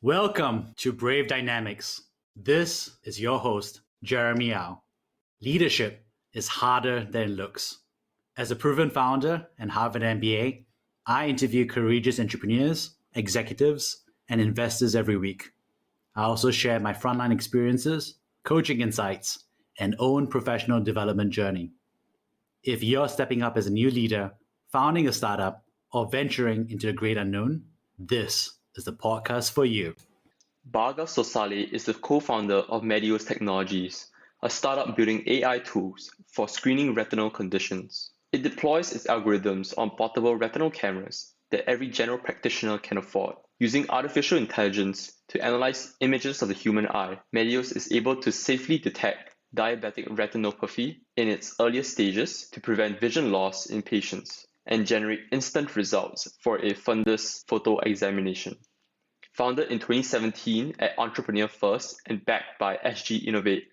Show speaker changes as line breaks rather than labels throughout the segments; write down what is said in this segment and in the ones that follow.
Welcome to Brave Dynamics. This is your host, Jeremy Yao. Leadership is harder than it looks. As a proven founder and Harvard MBA, I interview courageous entrepreneurs, executives, and investors every week. I also share my frontline experiences, coaching insights, and own professional development journey. If you're stepping up as a new leader, founding a startup, or venturing into the great unknown, this is the podcast for you.
Bhargav Sosale is the co-founder of Medios Technologies, a startup building AI tools for screening retinal conditions. It deploys its algorithms on portable retinal cameras that every general practitioner can afford. Using artificial intelligence to analyze images of the human eye, Medios is able to safely detect diabetic retinopathy in its earliest stages to prevent vision loss in patients and generate instant results for a fundus photo examination. Founded in 2017 at Entrepreneur First and backed by SG Innovate,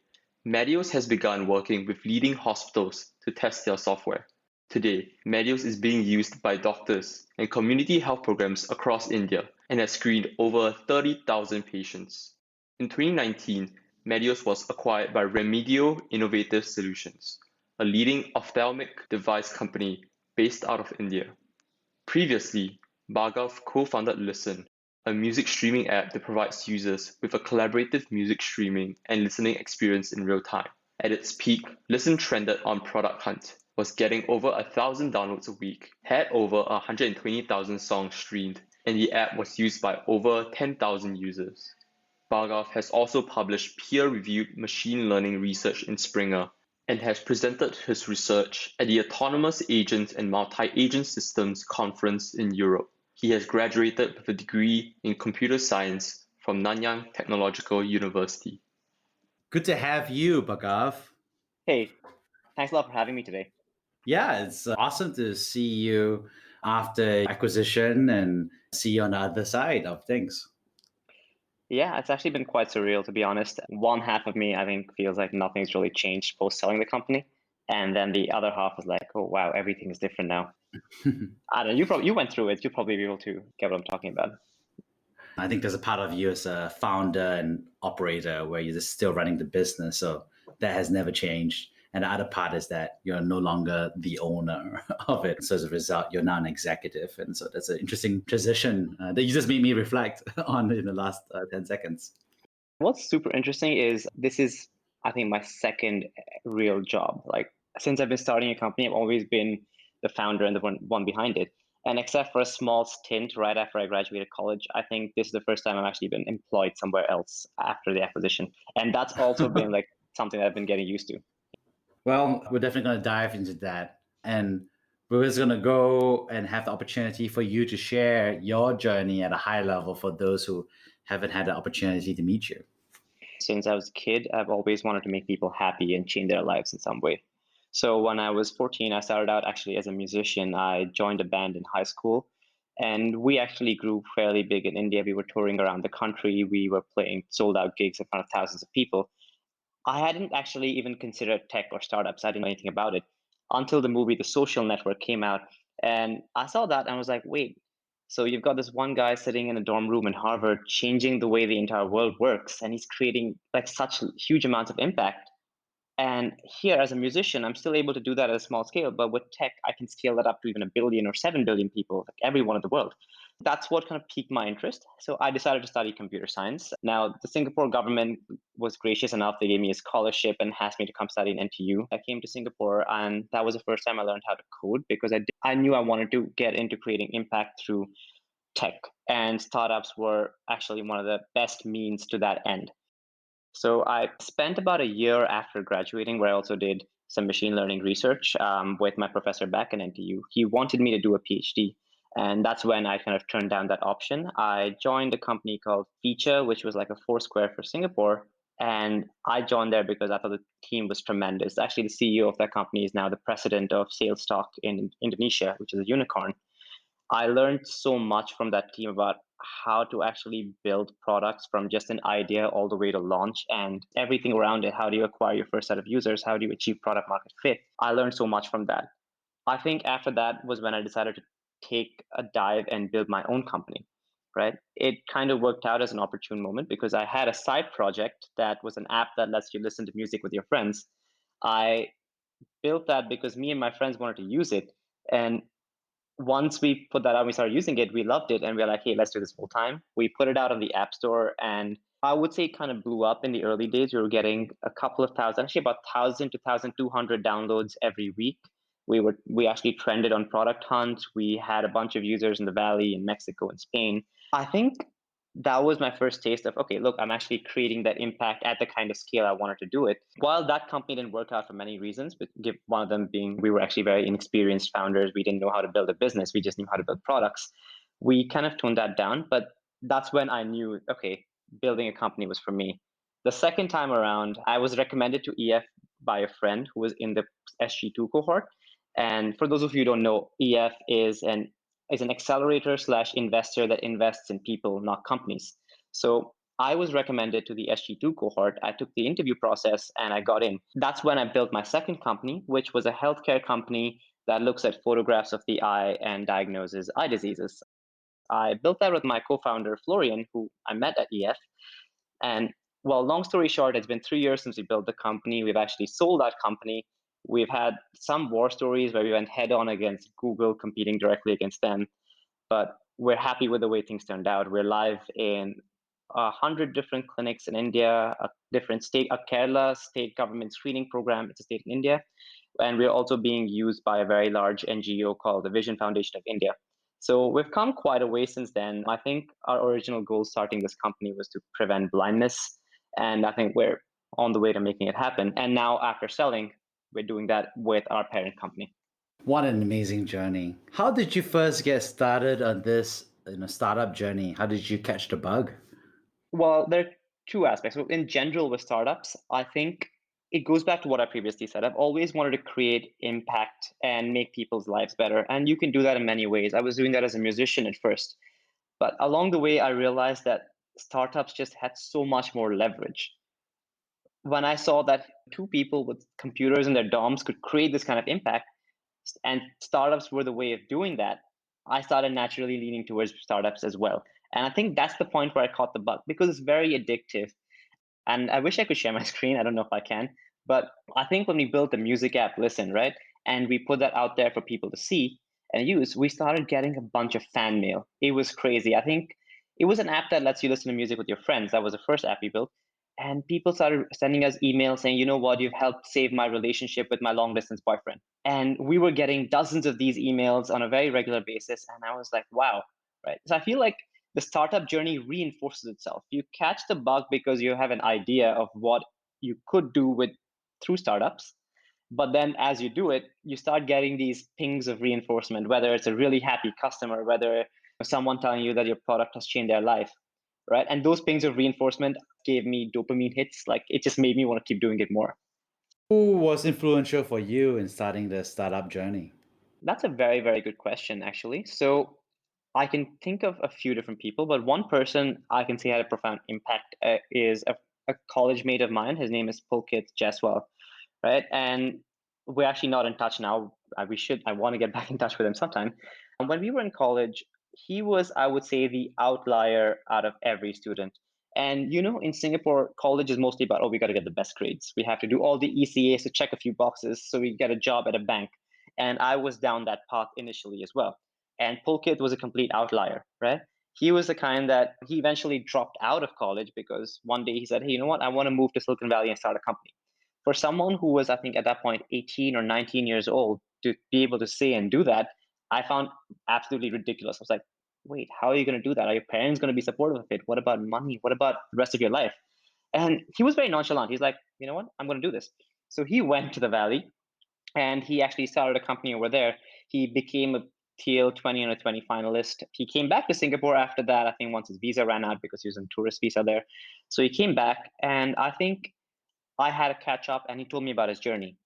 Medios has begun working with leading hospitals to test their software. Today, Medios is being used by doctors and community health programs across India and has screened over 30,000 patients. In 2019, Medios was acquired by Remidio Innovative Solutions, a leading ophthalmic device company based out of India. Previously, Bhargav co-founded Listen, a music streaming app that provides users with a collaborative music streaming and listening experience in real time. At its peak, Listen trended on Product Hunt, was getting over 1,000 downloads a week, had over 120,000 songs streamed, and the app was used by over 10,000 users. Bhargav has also published peer-reviewed machine learning research in Springer and has presented his research at the Autonomous Agent and Multi-Agent Systems Conference in Europe. He has graduated with a degree in computer science from Nanyang Technological University.
Good to have you, Bhargav.
Hey, thanks a lot for having me today.
Yeah, it's awesome to see you after acquisition and see you on the other side of things.
Yeah, it's actually been quite surreal, to be honest. One half of me, I think, feels like nothing's really changed post selling the company. And then the other half is like, oh, wow, everything is different now. I don't know, you went through it. You'll probably be able to get what I'm talking about.
I think there's a part of you as a founder and operator where you're just still running the business. So that has never changed. And the other part is that you're no longer the owner of it. So as a result, you're now an executive. And so that's an interesting transition that you just made me reflect on in the last 10 seconds.
What's super interesting is this is, I think, my second real job. Like, since I've been starting a company, I've always been the founder and the one behind it. And except for a small stint right after I graduated college, I think this is the first time I've actually been employed somewhere else after the acquisition. And that's also been like something that I've been getting used to.
Well, we're definitely going to dive into that. And we're just going to go and have the opportunity for you to share your journey at a high level for those who haven't had the opportunity to meet you.
Since I was a kid, I've always wanted to make people happy and change their lives in some way. So when I was 14, I started out actually as a musician. I joined a band in high school, and we actually grew fairly big in India. We were touring around the country. We were playing sold out gigs in front of thousands of people. I hadn't actually even considered tech or startups. I didn't know anything about it until the movie The Social Network came out. And I saw that and I was like, wait, so you've got this one guy sitting in a dorm room in Harvard, changing the way the entire world works, and he's creating like such huge amounts of impact. And here as a musician, I'm still able to do that at a small scale, but with tech, I can scale that up to even 1 billion or 7 billion people, like everyone in the world. That's what kind of piqued my interest. So I decided to study computer science. Now, the Singapore government was gracious enough. They gave me a scholarship and asked me to come study in NTU. I came to Singapore, and that was the first time I learned how to code because I knew I wanted to get into creating impact through tech. And startups were actually one of the best means to that end. So I spent about a year after graduating where I also did some machine learning research with my professor back in NTU. He wanted me to do a PhD. And that's when I kind of turned down that option. I joined a company called Feature, which was like a Foursquare for Singapore. And I joined there because I thought the team was tremendous. Actually, the CEO of that company is now the president of Sales Stock in Indonesia, which is a unicorn. I learned so much from that team about how to actually build products from just an idea all the way to launch and everything around it. How do you acquire your first set of users? How do you achieve product market fit? I learned so much from that. I think after that was when I decided to take a dive and build my own company. right? It kind of worked out as an opportune moment because I had a side project that was an app that lets you listen to music with your friends. I built that because me and my friends wanted to use it. And once we put that out, we started using it, we loved it, and we are like, hey, let's do this full time. We put it out on the App Store, and I would say it kind of blew up in the early days. We were getting a couple of thousand, actually about 1,000 to 1,200 downloads every week. We actually trended on Product Hunt. We had a bunch of users in the Valley, in Mexico, and Spain. I think that was my first taste of, okay, look, I'm actually creating that impact at the kind of scale I wanted to do it. While that company didn't work out for many reasons, but one of them being we were actually very inexperienced founders. We didn't know how to build a business. We just knew how to build products. We kind of toned that down, but that's when I knew, okay, building a company was for me. The second time around, I was recommended to EF by a friend who was in the SG2 cohort. And for those of you who don't know, EF is an accelerator / investor that invests in people, not companies. So I was recommended to the SG2 cohort. I took the interview process and I got in. That's when I built my second company, which was a healthcare company that looks at photographs of the eye and diagnoses eye diseases. I built that with my co-founder, Florian, who I met at EF. And well, long story short, it's been 3 years since we built the company. We've actually sold that company. We've had some war stories where we went head on against Google, competing directly against them. But we're happy with the way things turned out. We're live in 100 different clinics in India, a different state, a Kerala state government screening program. It's a state in India. And we're also being used by a very large NGO called the Vision Foundation of India. So we've come quite a way since then. I think our original goal starting this company was to prevent blindness. And I think we're on the way to making it happen. And now after selling, we're doing that with our parent company.
What an amazing journey. How did you first get started on this startup journey? How did you catch the bug?
Well, there are two aspects. So in general, with startups, I think it goes back to what I previously said. I've always wanted to create impact and make people's lives better. And you can do that in many ways. I was doing that as a musician at first. But along the way, I realized that startups just had so much more leverage. When I saw that two people with computers in their DOMs could create this kind of impact, and startups were the way of doing that, I started naturally leaning towards startups as well. And I think that's the point where I caught the bug because it's very addictive. And I wish I could share my screen. I don't know if I can. But I think when we built the music app Listen, right, and we put that out there for people to see and use, we started getting a bunch of fan mail. It was crazy. I think it was an app that lets you listen to music with your friends. That was the first app we built. And people started sending us emails saying, you know what, you've helped save my relationship with my long distance boyfriend. And we were getting dozens of these emails on a very regular basis. And I was like, wow, right? So I feel like the startup journey reinforces itself. You catch the bug because you have an idea of what you could do with through startups. But then as you do it, you start getting these pings of reinforcement, whether it's a really happy customer, whether someone telling you that your product has changed their life, right? And those pings of reinforcement gave me dopamine hits. Like it just made me want to keep doing it more.
Who was influential for you in starting the startup journey?
That's a very, very good question, actually. So I can think of a few different people, but one person I can say had a profound impact is a college mate of mine. His name is Pulkit Jaswal, right? And we're actually not in touch now. I want to get back in touch with him sometime. And when we were in college, he was, I would say, the outlier out of every student. And in Singapore, college is mostly about, oh, we got to get the best grades. We have to do all the ECAs to check a few boxes so we get a job at a bank. And I was down that path initially as well. And Pulkit was a complete outlier, right? He was the kind that he eventually dropped out of college because one day he said, hey, you know what? I want to move to Silicon Valley and start a company. For someone who was, I think, at that point, 18 or 19 years old, to be able to say and do that, I found absolutely ridiculous. I was like, wait, how are you going to do that? Are your parents going to be supportive of it? What about money? What about the rest of your life? And he was very nonchalant. He's like, you know what? I'm going to do this. So he went to the Valley and he actually started a company over there. He became a TL20 and a 20 finalist. He came back to Singapore after that, I think once his visa ran out because he was on tourist visa there. So he came back and I think I had a catch up and he told me about his journey.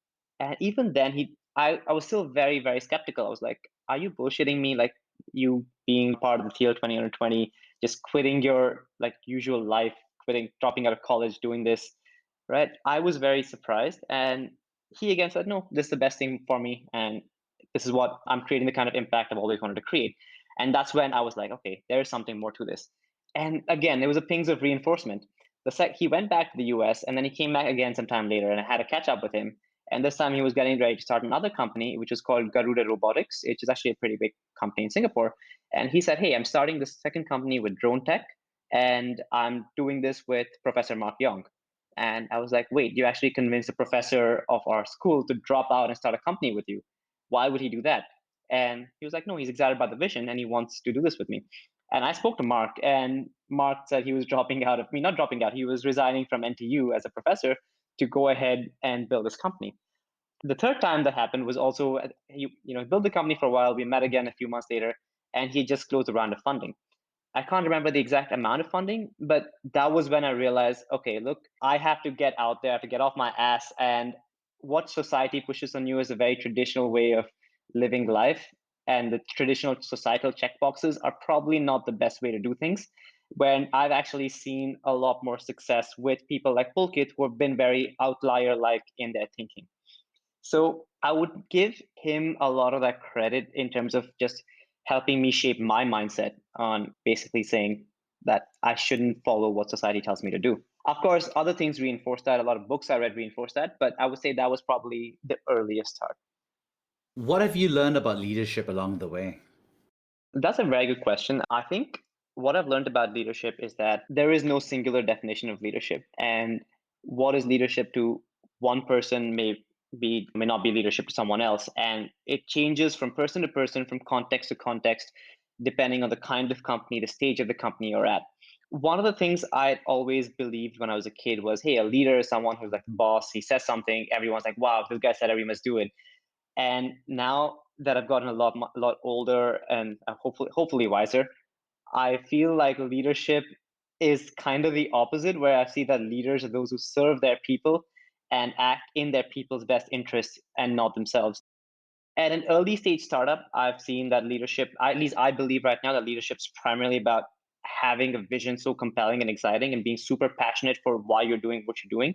And even then I was still very, very skeptical. I was like, are you bullshitting me? Like you being part of the TL20 under 20, just quitting your like usual life, dropping out of college, doing this, right? I was very surprised. And he again said, no, this is the best thing for me. And this is what I'm creating, the kind of impact I've always wanted to create. And that's when I was like, okay, there's something more to this. And again, it was a pings of reinforcement. He went back to the US and then he came back again sometime later, and I had a catch up with him. And this time he was getting ready to start another company, which is called Garuda Robotics, which is actually a pretty big company in Singapore. And he said, hey, I'm starting this second company with drone tech, and I'm doing this with Professor Mark Young. And I was like, wait, you actually convinced a professor of our school to drop out and start a company with you. Why would he do that? And he was like, no, he's excited about the vision and he wants to do this with me. And I spoke to Mark, and Mark said he was not dropping out, he was resigning from NTU as a professor to go ahead and build this company. The third time that happened was also, he built the company for a while. We met again a few months later, and he just closed a round of funding. I can't remember the exact amount of funding, but that was when I realized, okay, look, I have to get out there, I have to get off my ass. And what society pushes on you is a very traditional way of living life. And the traditional societal checkboxes are probably not the best way to do things. When I've actually seen a lot more success with people like Pulkit, who have been very outlier like in their thinking. So I would give him a lot of that credit in terms of just helping me shape my mindset on basically saying that I shouldn't follow what society tells me to do. Of course, other things reinforce that. A lot of books I read reinforce that, but I would say that was probably the earliest start.
What have you learned about leadership along the way?
That's a very good question. I think what I've learned about leadership is that there is no singular definition of leadership. And what is leadership to one person may not be leadership to someone else. And it changes from person to person, from context to context, depending on the kind of company, the stage of the company you're at. One of the things I always believed when I was a kid was, hey, a leader is someone who's like the boss. He says something, everyone's like, wow, this guy said it, we must do it. And now that I've gotten a lot older and hopefully wiser, I feel like leadership is kind of the opposite, where I see that leaders are those who serve their people and act in their people's best interests and not themselves. At an early stage startup, I've seen that leadership, at least I believe right now, that leadership's primarily about having a vision so compelling and exciting and being super passionate for why you're doing what you're doing,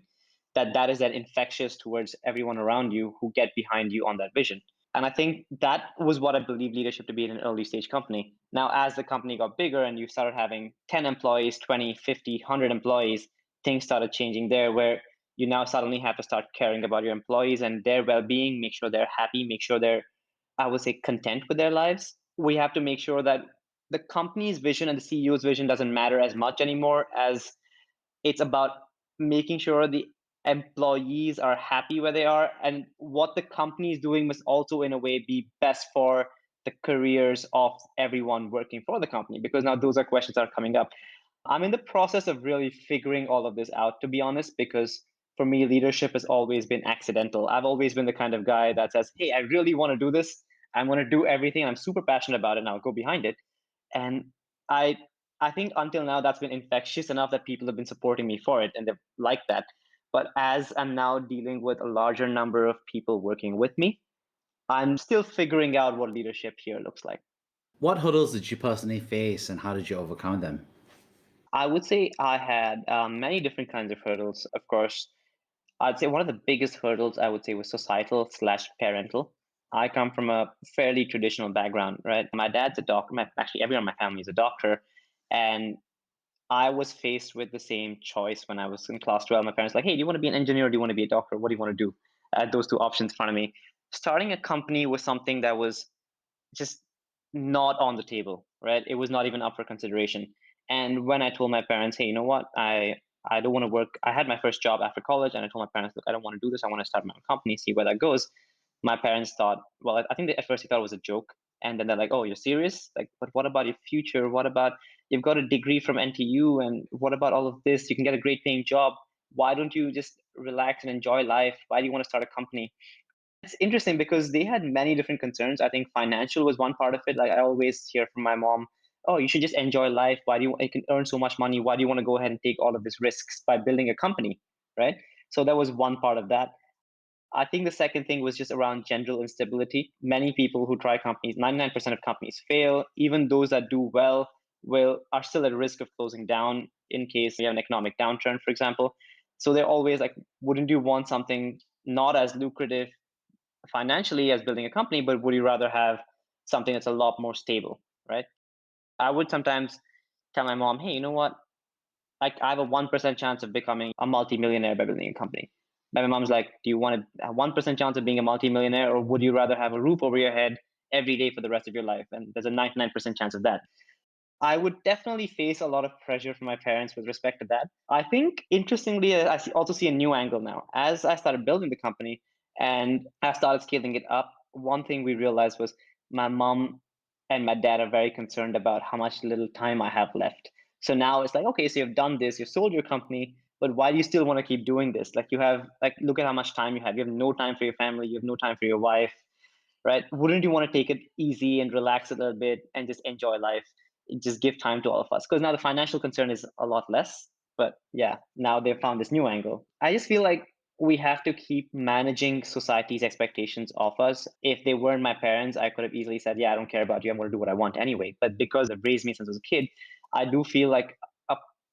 that is then infectious towards everyone around you who get behind you on that vision. And I think that was what I believe leadership to be in an early stage company. Now, as the company got bigger and you started having 10 employees, 20, 50, 100 employees, things started changing there, where you now suddenly have to start caring about your employees and their well-being, make sure they're happy, make sure they're, I would say, content with their lives. We have to make sure that the company's vision and the CEO's vision doesn't matter as much anymore, as it's about making sure the employees are happy where they are, and what the company is doing must also in a way be best for the careers of everyone working for the company, because now those are questions that are coming up. I'm in the process of really figuring all of this out, to be honest, because for me, leadership has always been accidental. I've always been the kind of guy that says, hey, I really want to do this, I'm going to do everything, I'm super passionate about it, and I'll go behind it. And I I think until now that's been infectious enough that people have been supporting me for it and they've liked that. But as I'm now dealing with a larger number of people working with me, I'm still figuring out what leadership here looks like.
What hurdles did you personally face and how did you overcome them?
I would say I had many different kinds of hurdles. Of course, I'd say one of the biggest hurdles I would say was societal slash parental. I come from a fairly traditional background, right? My dad's a doctor. Actually, everyone in my family is a doctor. And I was faced with the same choice when I was in class 12. My parents were like, hey, do you want to be an engineer or do you want to be a doctor? What do you want to do? I had those two options in front of me. Starting a company was something that was just not on the table, right? It was not even up for consideration. And when I told my parents, hey, you know what? I don't want to work. I had my first job after college and I told my parents, look, I don't want to do this. I want to start my own company, see where that goes. My parents thought, well, I think at first they thought it was a joke. And then they're like, oh, you're serious? Like, but what about your future? What about you've got a degree from NTU? And what about all of this? You can get a great paying job. Why don't you just relax and enjoy life? Why do you want to start a company? It's interesting because they had many different concerns. I think financial was one part of it. Like I always hear from my mom, oh, you should just enjoy life. Why do you can earn so much money? Why do you want to go ahead and take all of these risks by building a company? Right. So that was one part of that. I think the second thing was just around general instability. Many people who try companies, 99% of companies fail. Even those that do well will are still at risk of closing down in case we have an economic downturn, for example. So they're always like, wouldn't you want something not as lucrative financially as building a company, but would you rather have something that's a lot more stable, right? I would sometimes tell my mom, hey, you know what? Like I have a 1% chance of becoming a multimillionaire by building a company. But my mom's like, do you want a 1% chance of being a multimillionaire, or would you rather have a roof over your head every day for the rest of your life? And there's a 99% chance of that. I would definitely face a lot of pressure from my parents with respect to that. I think, interestingly, also see a new angle now. As I started building the company and I started scaling it up, one thing we realized was my mom and my dad are very concerned about how much little time I have left. So now it's like, okay, so you've done this, you've sold your company, but why do you still want to keep doing this? Like you have, like, look at how much time you have. You have no time for your family, you have no time for your wife, right? Wouldn't you want to take it easy and relax a little bit and just enjoy life? Just give time to all of us. Because now the financial concern is a lot less. But yeah, now they've found this new angle. I just feel like we have to keep managing society's expectations of us. If they weren't my parents, I could have easily said, yeah, I don't care about you. I'm going to do what I want anyway. But because they've raised me since I was a kid, I do feel like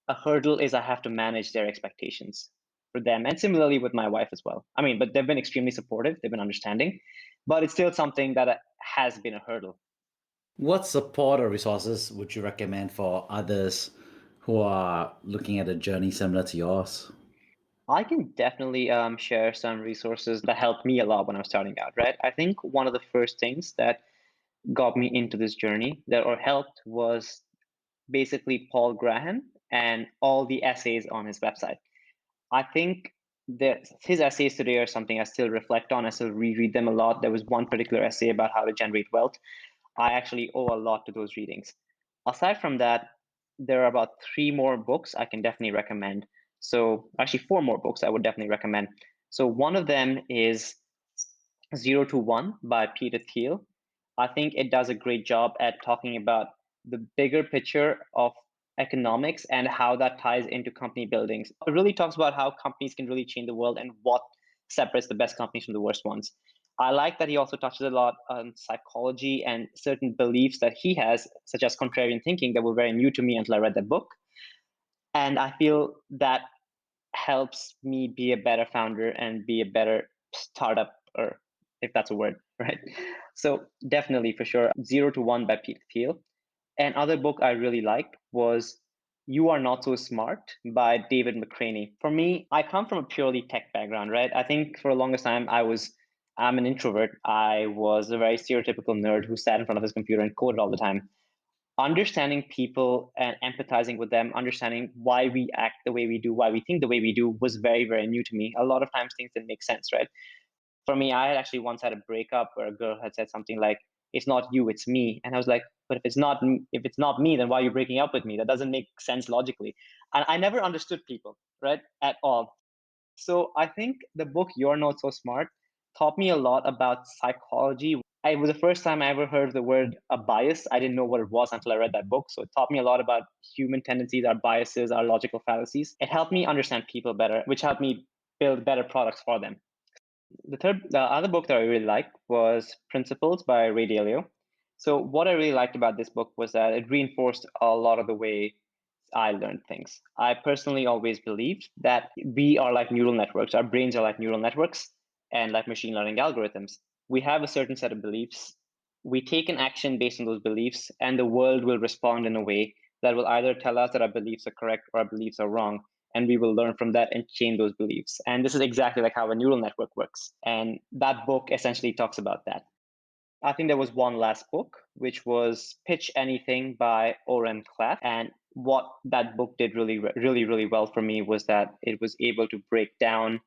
a hurdle is I have to manage their expectations for them. And similarly with my wife as well. I mean, but they've been extremely supportive. They've been understanding, but it's still something that has been a hurdle.
What support or resources would you recommend for others who are looking at a journey similar to yours?
I can definitely share some resources that helped me a lot when I was starting out, right? I think one of the first things that got me into this journey that or helped was basically Paul Graham and all the essays on his website. I think that his essays today are something I still reflect on. I still reread them a lot. There was one particular essay about how to generate wealth. I actually owe a lot to those readings. Aside from that, there are about 3 more books I can definitely recommend. So actually 4 more books I would definitely recommend. So one of them is 0 to 1 by Peter Thiel. I think it does a great job at talking about the bigger picture of economics and how that ties into company buildings. It really talks about how companies can really change the world and what separates the best companies from the worst ones. I like that he also touches a lot on psychology and certain beliefs that he has, such as contrarian thinking, that were very new to me until I read that book. And I feel that helps me be a better founder and be a better startup, or if that's a word, right? So definitely for sure, 0 to 1 by Peter Thiel. Another book I really liked was You Are Not So Smart by David McCraney. For me, I come from a purely tech background, right? I think for the longest time I'm an introvert. I was a very stereotypical nerd who sat in front of his computer and coded all the time. Understanding people and empathizing with them, understanding why we act the way we do, why we think the way we do was very, very new to me. A lot of times things didn't make sense, right? For me, I had actually once had a breakup where a girl had said something like, "It's not you, it's me," and I was like, "But if it's not me, then why are you breaking up with me? That doesn't make sense logically." And I never understood people, right, at all. So I think the book You're Not So Smart taught me a lot about psychology. It was the first time I ever heard the word a bias. I didn't know what it was until I read that book. So it taught me a lot about human tendencies, our biases, our logical fallacies. It helped me understand people better, which helped me build better products for them. The other book that I really liked was Principles by Ray Dalio. So what I really liked about this book was that it reinforced a lot of the way I learned things. I personally always believed that we are like neural networks. Our brains are like neural networks and like machine learning algorithms. We have a certain set of beliefs. We take an action based on those beliefs, and the world will respond in a way that will either tell us that our beliefs are correct or our beliefs are wrong. And we will learn from that and change those beliefs. And this is exactly like how a neural network works. And that book essentially talks about that. I think there was one last book, which was Pitch Anything by Oren Klaff. And what that book did really well for me was that it was able to break down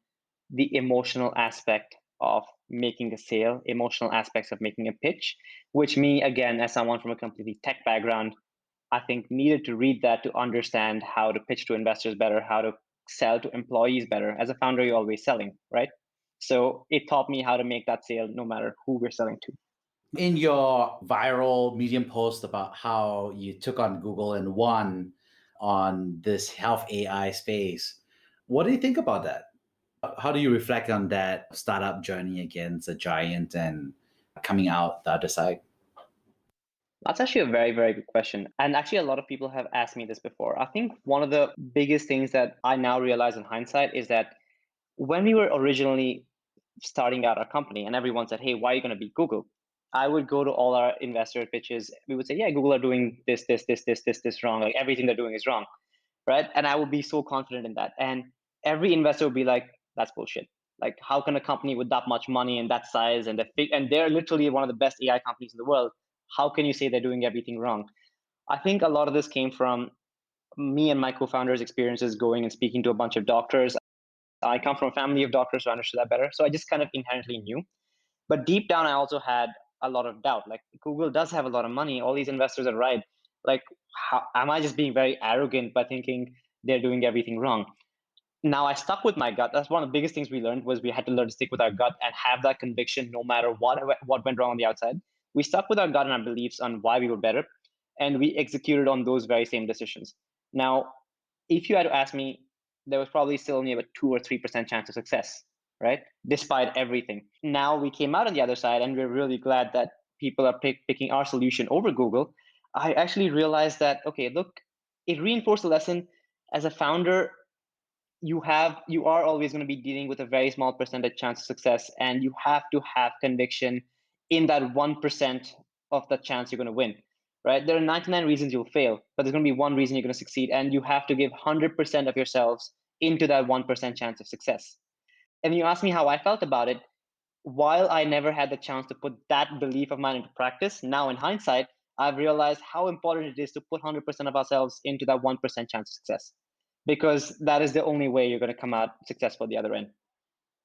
the emotional aspect of making a sale, emotional aspects of making a pitch, which me, again, as someone from a completely tech background, I think needed to read that to understand how to pitch to investors better, how to sell to employees better. As a founder, you're always selling, right? So it taught me how to make that sale no matter who we're selling to.
In your viral Medium post about how you took on Google and won on this health AI space, what do you think about that? How do you reflect on that startup journey against a giant and coming out the other side?
That's actually a very, very good question. And actually, a lot of people have asked me this before. I think one of the biggest things that I now realize in hindsight is that when we were originally starting out our company and everyone said, "Hey, why are you going to be Google?" I would go to all our investor pitches. We would say, yeah, Google are doing this wrong. Like everything they're doing is wrong, right? And I would be so confident in that. And every investor would be like, that's bullshit. Like, how can a company with that much money and that size and and they're literally one of the best AI companies in the world? How can you say they're doing everything wrong? I think a lot of this came from me and my co-founders' experiences going and speaking to a bunch of doctors. I come from a family of doctors, so I understood that better. So I just kind of inherently knew. But deep down, I also had a lot of doubt. Like, Google does have a lot of money. All these investors are right. Like, how am I just being very arrogant by thinking they're doing everything wrong? Now I stuck with my gut. That's one of the biggest things we learned, was we had to learn to stick with our gut and have that conviction no matter what went wrong on the outside. We stuck with our gut and our beliefs on why we were better, and we executed on those very same decisions. Now, if you had to ask me, there was probably still only about 2 or 3% chance of success, right? Despite everything. Now we came out on the other side, and we're really glad that people are picking our solution over Google. I actually realized that, okay, look, it reinforced the lesson. As a founder, you are always going to be dealing with a very small percentage chance of success, and you have to have conviction in that 1% of the chance you're going to win, right? There are 99 reasons you'll fail, but there's going to be one reason you're going to succeed, and you have to give 100% of yourselves into that 1% chance of success. And you ask me how I felt about it. While I never had the chance to put that belief of mine into practice, now in hindsight, I've realized how important it is to put 100% of ourselves into that 1% chance of success, because that is the only way you're going to come out successful at the other end.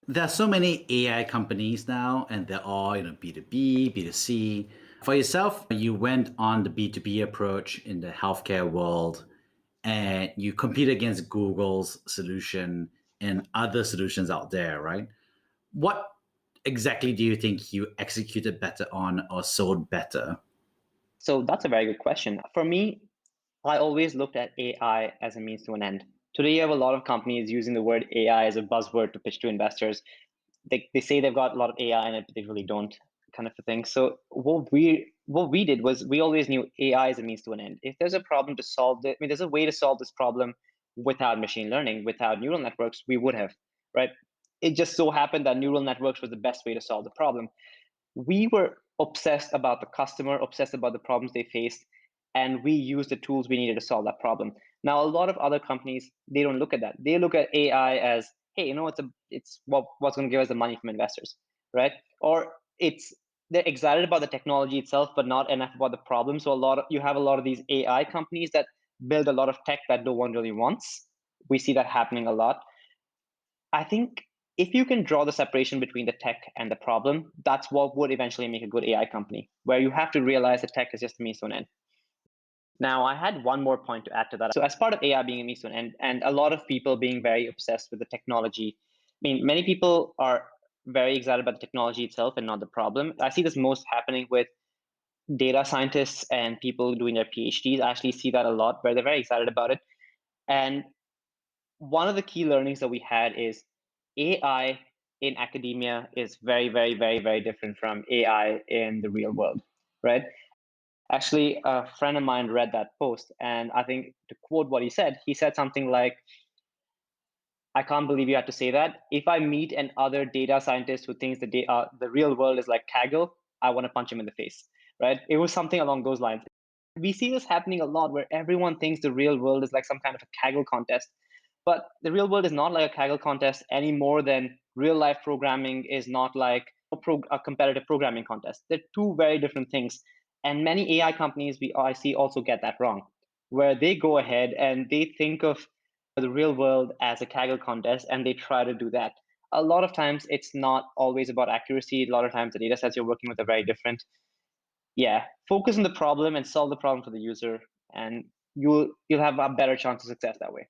There are so many AI companies now, and they're all B2B, B2C. For yourself, you went on the B2B approach in the healthcare world, and you compete against Google's solution and other solutions out there, right? What exactly do you think you executed better on or sold better?
So that's a very good question. For me, I always looked at AI as a means to an end. Today, you have a lot of companies using the word AI as a buzzword to pitch to investors. They say they've got a lot of AI in it, but they really don't, kind of a thing. So what we did was, we always knew AI is a means to an end. If there's a problem to solve it, I mean, there's a way to solve this problem without machine learning, without neural networks, we would have, right? It just so happened that neural networks was the best way to solve the problem. We were obsessed about the customer, obsessed about the problems they faced, and we used the tools we needed to solve that problem. Now, a lot of other companies, they don't look at that. They look at AI as, hey, it's what's going to give us the money from investors, right? Or they're excited about the technology itself, but not enough about the problem. So you have a lot of these AI companies that build a lot of tech that no one really wants. We see that happening a lot. I think if you can draw the separation between the tech and the problem, that's what would eventually make a good AI company, where you have to realize that tech is just a means to an end. Now, I had one more point to add to that. So as part of AI being a means to an end, and a lot of people being very obsessed with the technology, I mean, many people are very excited about the technology itself and not the problem. I see this most happening with data scientists and people doing their PhDs. I actually see that a lot, where they're very excited about it. And one of the key learnings that we had is AI in academia is very, very, very, very different from AI in the real world, right? Actually, a friend of mine read that post, and I think, to quote what he said something like, I can't believe you had to say that. If I meet an other data scientist who thinks the real world is like Kaggle, I want to punch him in the face, right? It was something along those lines. We see this happening a lot, where everyone thinks the real world is like some kind of a Kaggle contest. But the real world is not like a Kaggle contest any more than real life programming is not like a competitive programming contest. They're two very different things. And many AI companies I see also get that wrong, where they go ahead and they think of the real world as a Kaggle contest, and they try to do that. A lot of times it's not always about accuracy. A lot of times the data sets you're working with are very different. Yeah, focus on the problem and solve the problem for the user, and you'll have a better chance of success that way.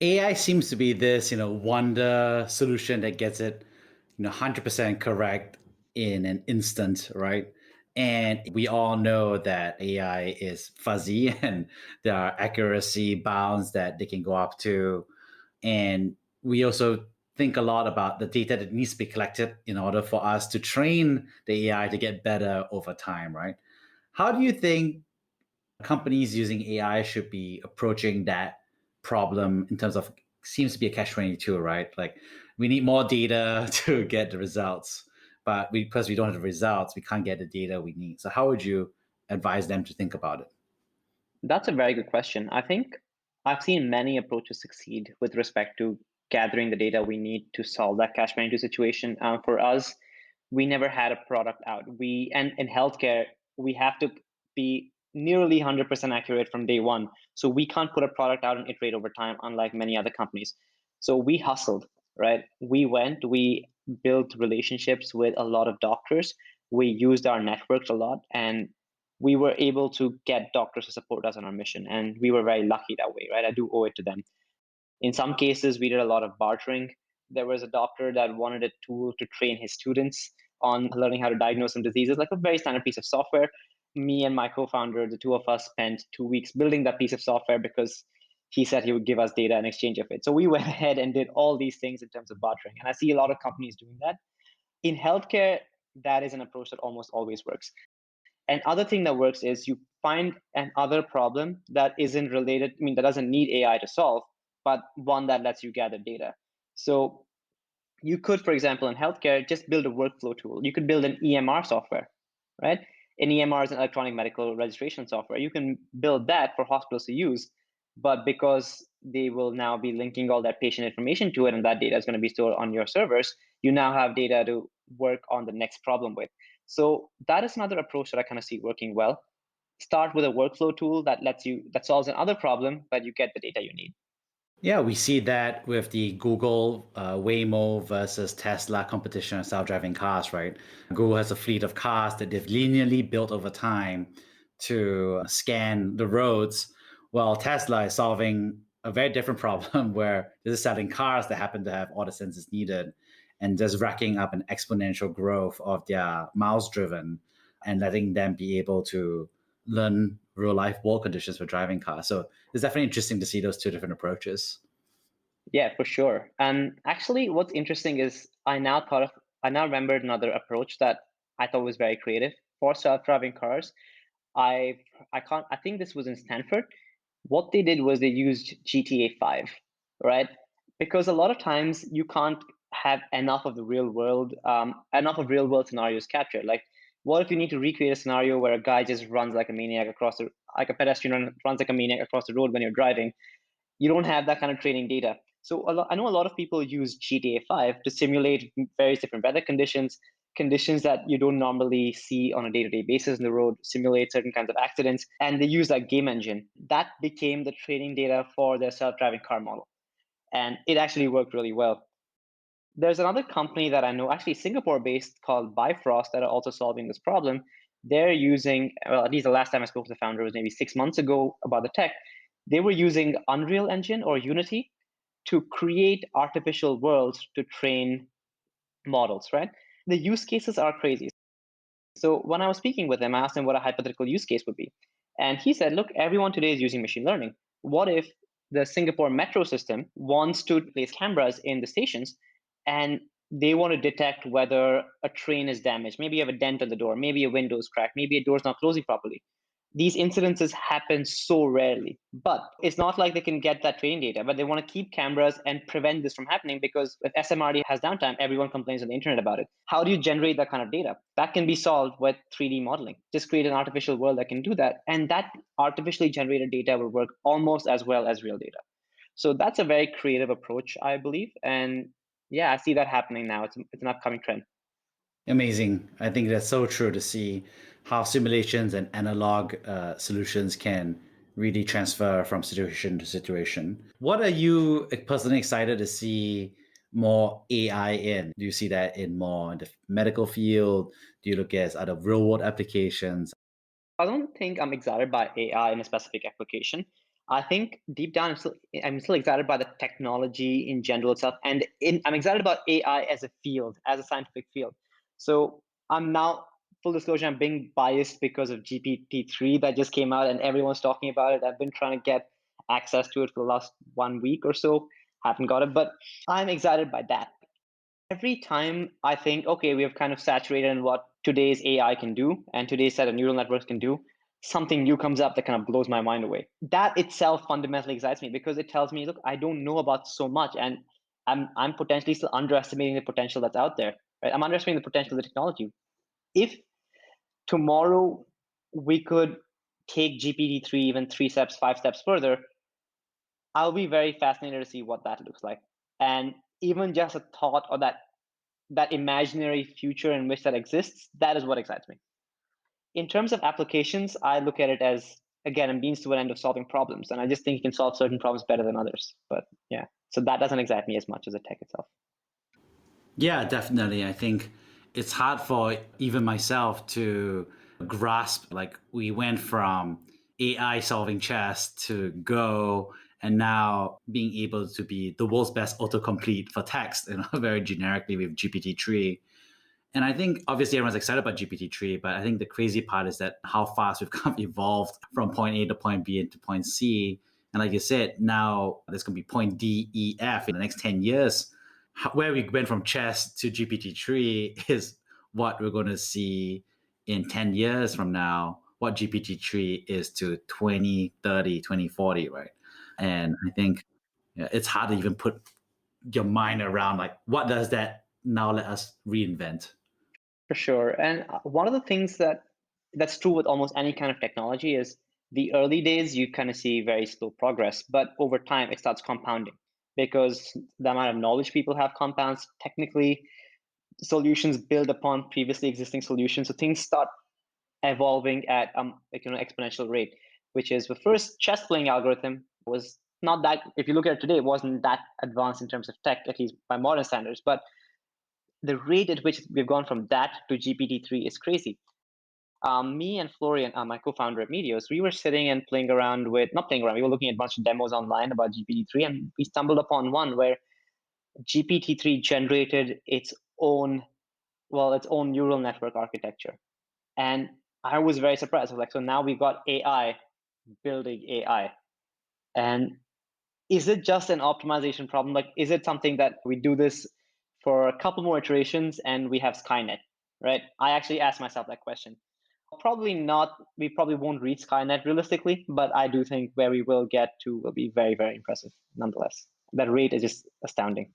AI seems to be this, wonder solution that gets it, 100% correct in an instant, right? And we all know that AI is fuzzy and there are accuracy bounds that they can go up to. And we also think a lot about the data that needs to be collected in order for us to train the AI to get better over time, right? How do you think companies using AI should be approaching that problem in terms of, seems to be a catch-22, right? Like, we need more data to get the results. but because we don't have the results, we can't get the data we need. So how would you advise them to think about it?
That's a very good question. I think I've seen many approaches succeed with respect to gathering the data we need to solve that catch-22 situation. For us, we never had a product out. And in healthcare, we have to be nearly 100% accurate from day one. So we can't put a product out and iterate over time, unlike many other companies. So we hustled, right? We built relationships with a lot of doctors. We used our networks a lot, and we were able to get doctors to support us on our mission. And we were very lucky that way, right? I do owe it to them. In some cases, we did a lot of bartering. There was a doctor that wanted a tool to train his students on learning how to diagnose some diseases, like a very standard piece of software. Me and my co-founder, the two of us, spent 2 weeks building that piece of software because he said he would give us data in exchange of it. So we went ahead and did all these things in terms of bartering. And I see a lot of companies doing that. In healthcare, that is an approach that almost always works. And other thing that works is you find another problem that isn't related, that doesn't need AI to solve, but one that lets you gather data. So you could, for example, in healthcare, just build a workflow tool. You could build an EMR software, right? An EMR is an electronic medical registration software. You can build that for hospitals to use, but because they will now be linking all that patient information to it, and that data is going to be stored on your servers, you now have data to work on the next problem with. So that is another approach that I kind of see working well. Start with a workflow tool that solves another problem, but you get the data you need.
Yeah, we see that with the Google Waymo versus Tesla competition on self-driving cars, right? Google has a fleet of cars that they've linearly built over time to scan the roads, while Tesla is solving a very different problem where they're selling cars that happen to have all the sensors needed and just racking up an exponential growth of their miles driven and letting them be able to learn real life world conditions for driving cars. So it's definitely interesting to see those two different approaches.
Yeah, for sure. And actually, what's interesting is I now remembered another approach that I thought was very creative for self-driving cars. I think this was in Stanford. What they did was they used GTA 5, right? Because a lot of times you can't have enough of real world scenarios captured. Like, what if you need to recreate a scenario where a guy just runs like a maniac like a pedestrian runs like a maniac across the road when you're driving? You don't have that kind of training data. So I know a lot of people use GTA 5 to simulate various different weather conditions that you don't normally see on a day-to-day basis in the road, simulate certain kinds of accidents, and they use that game engine. That became the training data for their self-driving car model. And it actually worked really well. There's another company that I know, actually Singapore-based, called Bifrost, that are also solving this problem. They're using, well, at least the last time I spoke to the founder was maybe 6 months ago about the tech. They were using Unreal Engine or Unity to create artificial worlds to train models, right? The use cases are crazy. So when I was speaking with him, I asked him what a hypothetical use case would be. And he said, look, everyone today is using machine learning. What if the Singapore metro system wants to place cameras in the stations and they want to detect whether a train is damaged? Maybe you have a dent on the door, maybe a window is cracked, maybe a door's not closing properly. These incidences happen so rarely, but it's not like they can get that training data, but they want to keep cameras and prevent this from happening, because if SMRT has downtime, everyone complains on the internet about it. How do you generate that kind of data? That can be solved with 3D modeling. Just create an artificial world that can do that. And that artificially generated data will work almost as well as real data. So that's a very creative approach, I believe. And yeah, I see that happening now. It's an upcoming trend.
Amazing. I think that's so true to see how simulations and analog solutions can really transfer from situation to situation. What are you personally excited to see more AI in? Do you see that in more in the medical field? Do you look at other real world applications?
I don't think I'm excited by AI in a specific application. I think deep down, I'm still excited by the technology in general itself. And I'm excited about AI as a field, as a scientific field. So I'm now, full disclosure, I'm being biased because of GPT-3 that just came out and everyone's talking about it. I've been trying to get access to it for the last 1 week or so. Haven't got it, but I'm excited by that. Every time I think, okay, we have kind of saturated in what today's AI can do and today's set of neural networks can do, something new comes up that kind of blows my mind away. That itself fundamentally excites me because it tells me, look, I don't know about so much, and I'm potentially still underestimating the potential that's out there. right? I'm underestimating the potential of the technology. If tomorrow we could take GPT-3 even 3 steps, 5 steps further, I'll be very fascinated to see what that looks like. And even just a thought or that imaginary future in which that exists, that is what excites me. In terms of applications, I look at it as, again, a means to an end of solving problems. And I just think you can solve certain problems better than others. But yeah, so that doesn't excite me as much as the tech itself.
Yeah, definitely. I think it's hard for even myself to grasp. Like, we went from AI solving chess to Go, and now being able to be the world's best autocomplete for text, very generically with GPT-3. And I think obviously everyone's excited about GPT-3, but I think the crazy part is that how fast we've kind of evolved from point A to point B and to point C. And like you said, now there's going to be point D, E, F in the next 10 years. Where we went from chess to GPT-3 is what we're going to see in 10 years from now, what GPT-3 is to 2030, 2040, right? And I think it's hard to even put your mind around, like, what does that now let us reinvent?
For sure. And one of the things that's true with almost any kind of technology is the early days, you kind of see very slow progress, but over time it starts compounding because the amount of knowledge people have compounds. Technically, solutions build upon previously existing solutions. So things start evolving at exponential rate, which is the first chess playing algorithm was not that, if you look at it today, it wasn't that advanced in terms of tech, at least by modern standards. But the rate at which we've gone from that to GPT-3 is crazy. Me and Florian, my co-founder at Medios, we were sitting and playing around with, not playing around, we were looking at a bunch of demos online about GPT-3, and we stumbled upon one where GPT-3 generated its own neural network architecture. And I was very surprised. I was like, so now we've got AI building AI. And is it just an optimization problem? Like, is it something that we do this for a couple more iterations and we have Skynet, right? I actually asked myself that question. Probably not. We probably won't reach Skynet realistically, but I do think where we will get to will be very, very impressive nonetheless. That rate is just astounding.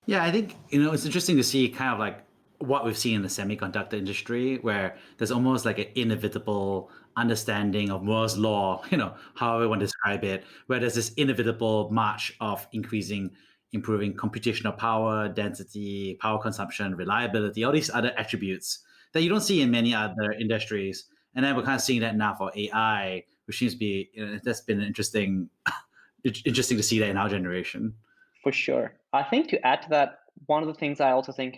Yeah, I think, it's interesting to see kind of like what we've seen in the semiconductor industry, where there's almost like an inevitable understanding of Moore's law, however you want to describe it, where there's this inevitable march of improving computational power, density, power consumption, reliability, all these other attributes that you don't see in many other industries. And then we're kind of seeing that now for AI, which seems to be, that's been interesting to see that in our generation.
For sure. I think to add to that, one of the things I also think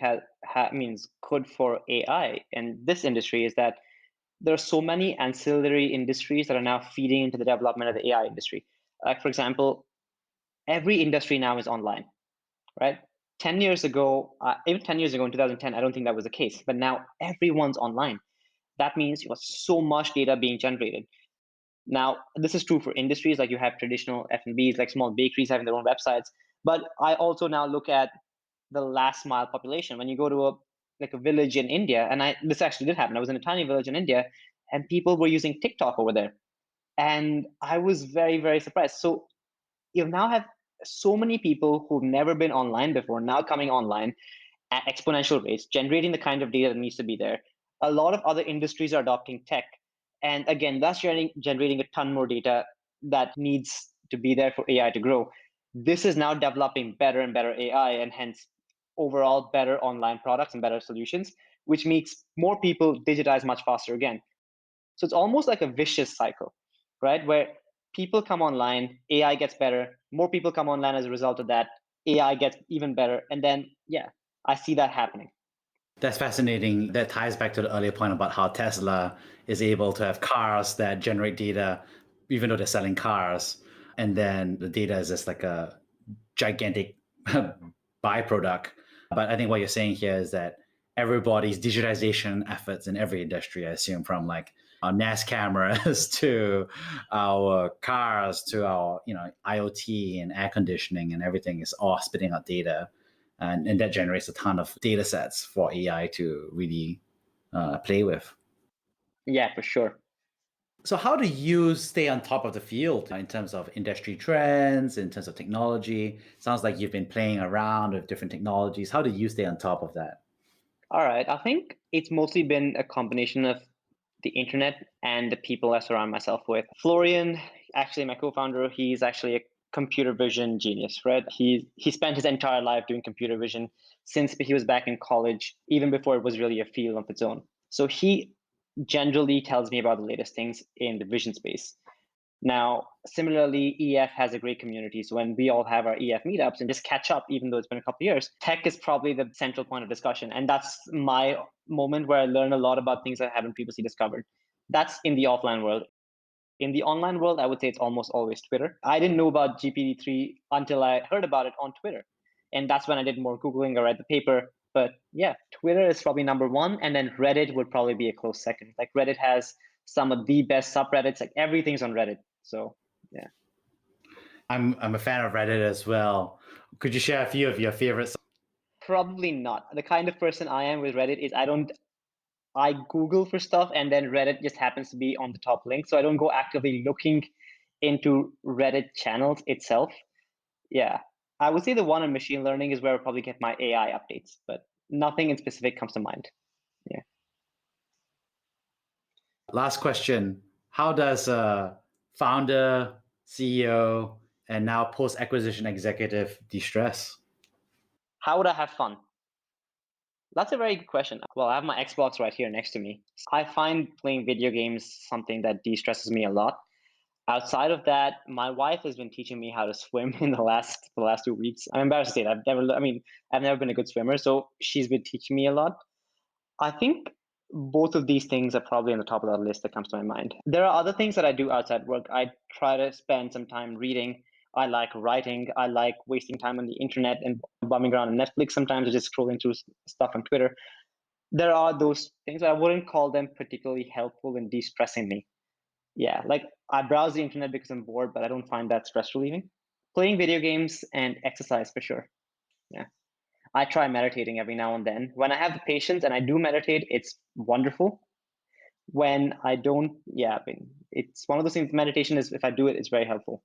means good for AI and this industry is that there are so many ancillary industries that are now feeding into the development of the AI industry. Like, for example, every industry now is online, right? 10 years ago, even 10 years ago in 2010, I don't think that was the case. But now everyone's online. That means you have so much data being generated. Now, this is true for industries like you have traditional F&Bs, like small bakeries having their own websites. But I also now look at the last mile population. When you go to a village in India, and this actually did happen. I was in a tiny village in India, and people were using TikTok over there, and I was very, very surprised. So you now have so many people who've never been online before now coming online at exponential rates, generating the kind of data that needs to be there. A lot of other industries are adopting tech, and again, that's generating a ton more data that needs to be there for AI to grow. This is now developing better and better AI, and hence overall better online products and better solutions, which makes more people digitize much faster again. So it's almost like a vicious cycle, right? Where people come online, AI gets better, more people come online as a result of that, AI gets even better. And then, yeah, I see that happening.
That's fascinating. That ties back to the earlier point about how Tesla is able to have cars that generate data, even though they're selling cars. And then the data is just like a gigantic byproduct. But I think what you're saying here is that everybody's digitization efforts in every industry, I assume, from like our NAS cameras to our cars to our IoT and air conditioning and everything, is all spitting out data. And that generates a ton of data sets for AI to really play with.
Yeah, for sure.
So how do you stay on top of the field in terms of industry trends, in terms of technology? Sounds like you've been playing around with different technologies. How do you stay on top of that?
All right. I think it's mostly been a combination of the internet and the people I surround myself with. Florian, actually my co-founder, he's actually a computer vision genius, right? He spent his entire life doing computer vision since he was back in college, even before it was really a field of its own. So he generally tells me about the latest things in the vision space. Now, similarly, EF has a great community. So when we all have our EF meetups and just catch up, even though it's been a couple of years, tech is probably the central point of discussion. And that's my moment where I learn a lot about things I haven't previously discovered. That's in the offline world. In the online world, I would say it's almost always Twitter. I didn't know about GPT-3 until I heard about it on Twitter. And that's when I did more Googling or read the paper. But yeah, Twitter is probably number one. And then Reddit would probably be a close second. Like Reddit has some of the best subreddits, like everything's on Reddit. So yeah.
I'm a fan of Reddit as well. Could you share a few of your favorites?
Probably not. The kind of person I am with Reddit is I Google for stuff and then Reddit just happens to be on the top link. So I don't go actively looking into Reddit channels itself. Yeah. I would say the one on machine learning is where I probably get my AI updates, but nothing in specific comes to mind. Yeah.
Last question. How does a founder, CEO, and now post-acquisition executive de-stress?
How would I have fun? That's a very good question. Well, I have my Xbox right here next to me. I find playing video games something that de-stresses me a lot. Outside of that, my wife has been teaching me how to swim in the last 2 weeks. I'm embarrassed to say that. I've never been a good swimmer, so she's been teaching me a lot. I think both of these things are probably on the top of that list that comes to my mind. There are other things that I do outside work. I try to spend some time reading. I like writing. I like wasting time on the internet and bumming around on Netflix sometimes or just scrolling through stuff on Twitter. There are those things, but I wouldn't call them particularly helpful in de-stressing me. Yeah, like I browse the internet because I'm bored, but I don't find that stress relieving. Playing video games and exercise for sure. Yeah. I try meditating every now and then. When I have the patience and I do meditate, it's wonderful. When I don't, yeah, it's one of those things. Meditation is, if I do it, it's very helpful.